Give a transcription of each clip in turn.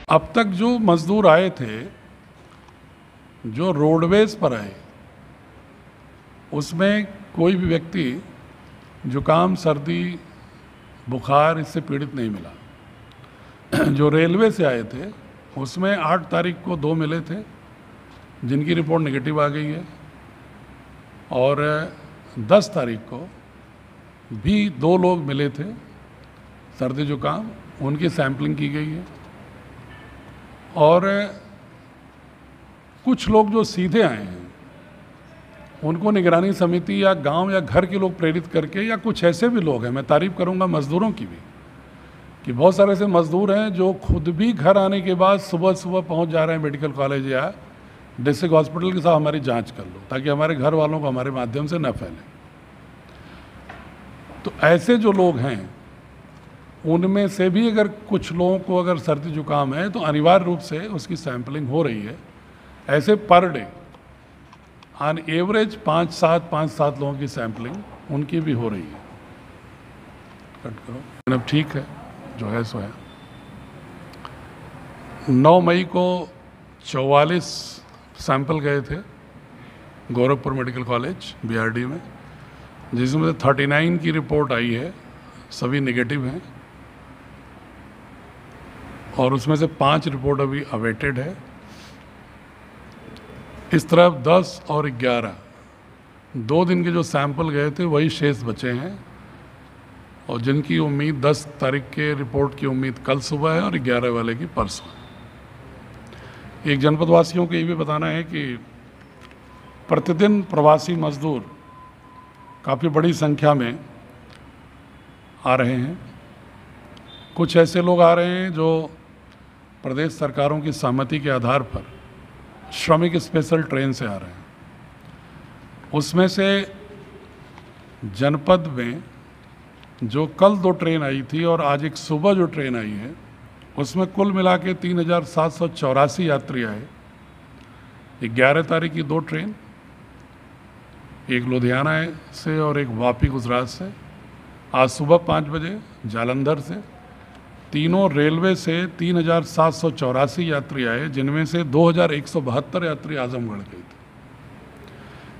अब तक जो मजदूर आए थे, जो रोडवेज पर आए, उसमें कोई भी व्यक्ति जुकाम, सर्दी, बुखार इससे पीड़ित नहीं मिला। जो रेलवे से आए थे उसमें 8 तारीख को 2 मिले थे जिनकी रिपोर्ट नेगेटिव आ गई है, और 10 तारीख को भी 2 लोग मिले थे सर्दी जुकाम, उनकी सैंपलिंग की गई है। और कुछ लोग जो सीधे आए हैं उनको निगरानी समिति या गांव या घर के लोग प्रेरित करके, या कुछ ऐसे भी लोग हैं, मैं तारीफ करूंगा मज़दूरों की भी, कि बहुत सारे ऐसे मज़दूर हैं जो खुद भी घर आने के बाद सुबह सुबह पहुंच जा रहे हैं मेडिकल कॉलेज या डिस्ट्रिक्ट हॉस्पिटल के साथ हमारी जांच कर लो, ताकि हमारे घर वालों को हमारे माध्यम से न फैले। तो ऐसे जो लोग हैं उनमें से भी अगर कुछ लोगों को अगर सर्दी जुकाम है तो अनिवार्य रूप से उसकी सैंपलिंग हो रही है। ऐसे पर डे ऑन एवरेज 5-7 लोगों की सैंपलिंग उनकी भी हो रही है। कट करो, अब ठीक है, जो है सो है। 9 मई को 44 सैंपल गए थे गोरखपुर मेडिकल कॉलेज बीआरडी में, जिसमें से 39 की रिपोर्ट आई है, सभी नेगेटिव हैं, और उसमें से 5 रिपोर्ट अभी अवेटेड है। इस तरफ 10 और 11 2 दिन के जो सैंपल गए थे वही शेष बचे हैं, और जिनकी उम्मीद 10 तारीख के रिपोर्ट की उम्मीद कल सुबह है और 11 वाले की परसों है। एक जनपद वासियों को ये भी बताना है कि प्रतिदिन प्रवासी मजदूर काफ़ी बड़ी संख्या में आ रहे हैं। कुछ ऐसे लोग आ रहे हैं जो प्रदेश सरकारों की सहमति के आधार पर श्रमिक स्पेशल ट्रेन से आ रहे हैं। उसमें से जनपद में जो कल 2 ट्रेन आई थी और आज एक सुबह जो ट्रेन आई है, उसमें कुल मिला के 3784 यात्री आए। 11 तारीख की 2 ट्रेन, एक लुधियाना से और एक वापी गुजरात से, आज सुबह 5 बजे जालंधर से। तीनों रेलवे से 3784 यात्री आए, जिनमें से 2172 यात्री आजमगढ़ के थे,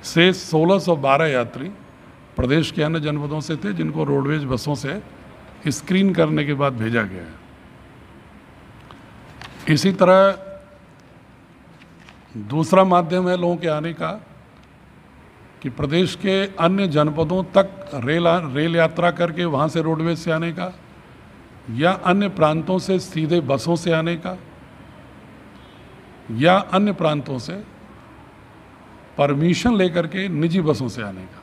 से 1612 यात्री प्रदेश के अन्य जनपदों से थे, जिनको रोडवेज बसों से स्क्रीन करने के बाद भेजा गया है। इसी तरह दूसरा माध्यम है लोगों के आने का कि प्रदेश के अन्य जनपदों तक रेल यात्रा करके वहाँ से रोडवेज से आने का, या अन्य प्रांतों से सीधे बसों से आने का, या अन्य प्रांतों से परमिशन लेकर के निजी बसों से आने का।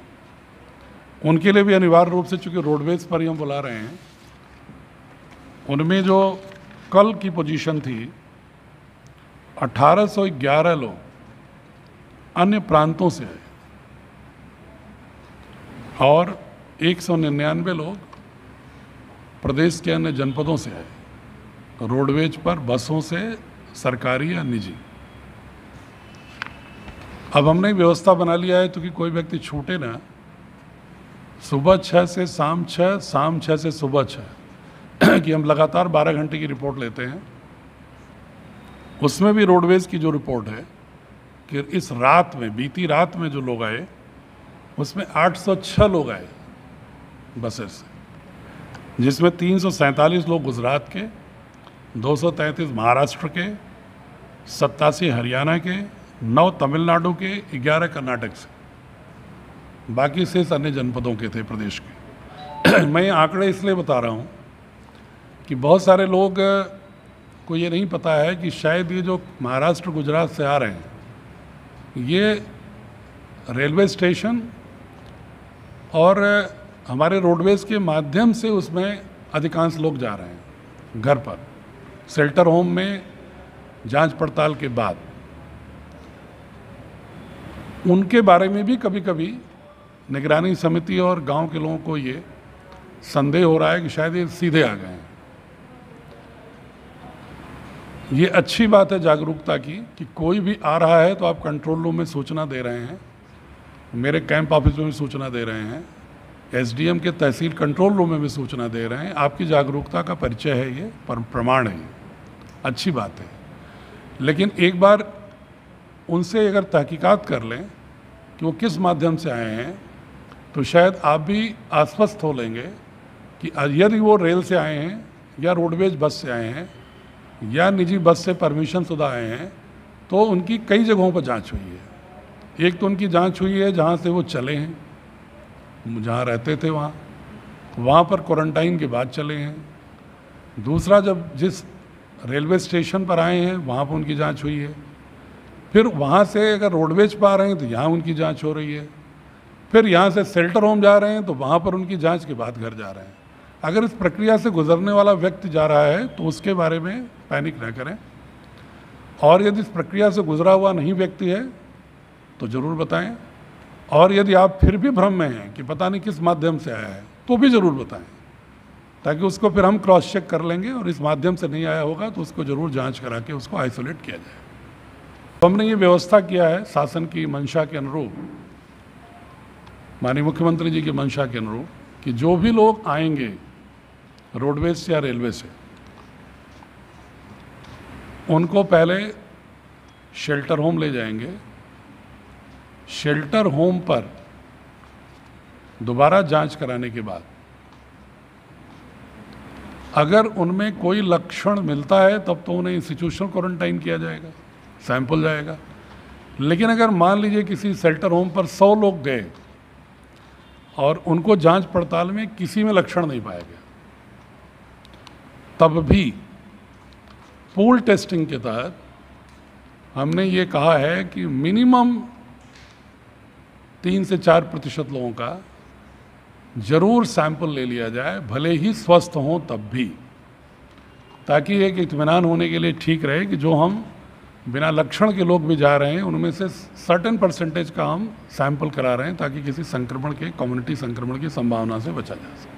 उनके लिए भी अनिवार्य रूप से, चूंकि रोडवेज पर ही हम बुला रहे हैं, उनमें जो कल की पोजीशन थी 1811 लोग अन्य प्रांतों से आए और 199 लोग प्रदेश के अन्य जनपदों से आए रोडवेज पर, बसों से, सरकारी या निजी। अब हमने व्यवस्था बना लिया है तो कि कोई व्यक्ति छूटे ना, सुबह 6 से शाम 6, शाम 6 से सुबह 6 कि हम लगातार 12 घंटे की रिपोर्ट लेते हैं। उसमें भी रोडवेज की जो रिपोर्ट है कि इस रात में, बीती रात में जो लोग आए, उसमें 806 लोग आए बसेस से, जिसमें 347 लोग गुजरात के, 233 महाराष्ट्र के, 87 हरियाणा के, 9 तमिलनाडु के, 11 कर्नाटक से, बाकी शेष अन्य जनपदों के थे प्रदेश के। मैं ये आंकड़े इसलिए बता रहा हूँ कि बहुत सारे लोग को ये नहीं पता है कि शायद ये जो महाराष्ट्र गुजरात से आ रहे हैं, ये रेलवे स्टेशन और हमारे रोडवेज के माध्यम से उसमें अधिकांश लोग जा रहे हैं घर पर, शेल्टर होम में जांच पड़ताल के बाद। उनके बारे में भी कभी कभी निगरानी समिति और गांव के लोगों को ये संदेह हो रहा है कि शायद ये सीधे आ गए हैं। ये अच्छी बात है जागरूकता की कि कोई भी आ रहा है तो आप कंट्रोल रूम में सूचना दे रहे हैं, मेरे कैंप ऑफिस में भी सूचना दे रहे हैं, एसडीएम के तहसील कंट्रोल रूम में भी सूचना दे रहे हैं। आपकी जागरूकता का परिचय है, ये प्रमाण है ये। अच्छी बात है, लेकिन एक बार उनसे अगर तहकीकात कर लें कि वो किस माध्यम से आए हैं, तो शायद आप भी आश्वस्त हो लेंगे कि यदि वो रेल से आए हैं या रोडवेज बस से आए हैं या निजी बस से परमिशन शुदा आए हैं, तो उनकी कई जगहों पर जांच हुई है। एक तो उनकी जांच हुई है जहां से वो चले हैं, जहां रहते थे वहाँ पर क्वारंटाइन के बाद चले हैं। दूसरा, जब जिस रेलवे स्टेशन पर आए हैं वहाँ पर उनकी जांच हुई है। फिर वहाँ से अगर रोडवेज पर आ रहे हैं तो यहाँ उनकी जांच हो रही है। फिर यहाँ से शेल्टर होम जा रहे हैं तो वहाँ पर उनकी जांच के बाद घर जा रहे हैं। अगर इस प्रक्रिया से गुजरने वाला व्यक्ति जा रहा है तो उसके बारे में पैनिक न करें, और यदि इस प्रक्रिया से गुजरा हुआ नहीं व्यक्ति है तो ज़रूर बताएं, और यदि आप फिर भी भ्रम में हैं कि पता नहीं किस माध्यम से आया है तो भी ज़रूर बताएं, ताकि उसको फिर हम क्रॉस चेक कर लेंगे और इस माध्यम से नहीं आया होगा तो उसको ज़रूर जांच करा के उसको आइसोलेट किया जाए। तो हमने ये व्यवस्था किया है शासन की मंशा के अनुरूप, माननीय मुख्यमंत्री जी की मंशा के अनुरूप, कि जो भी लोग आएंगे रोडवेज से या रेलवे से, उनको पहले शेल्टर होम ले जाएंगे। शेल्टर होम पर दोबारा जांच कराने के बाद अगर उनमें कोई लक्षण मिलता है तब तो उन्हें इंस्टीट्यूशनल क्वारंटाइन किया जाएगा, सैंपल जाएगा। लेकिन अगर मान लीजिए किसी शेल्टर होम पर 100 लोग गए और उनको जांच पड़ताल में किसी में लक्षण नहीं पाया गया, तब भी पूल टेस्टिंग के तहत हमने ये कहा है कि मिनिमम 3 से 4% लोगों का जरूर सैंपल ले लिया जाए, भले ही स्वस्थ हों तब भी, ताकि एक इत्मीनान होने के लिए ठीक रहे कि जो हम बिना लक्षण के लोग भी जा रहे हैं उनमें से सर्टेन परसेंटेज का हम सैंपल करा रहे हैं, ताकि किसी संक्रमण के, कम्युनिटी संक्रमण की संभावना से बचा जा सके।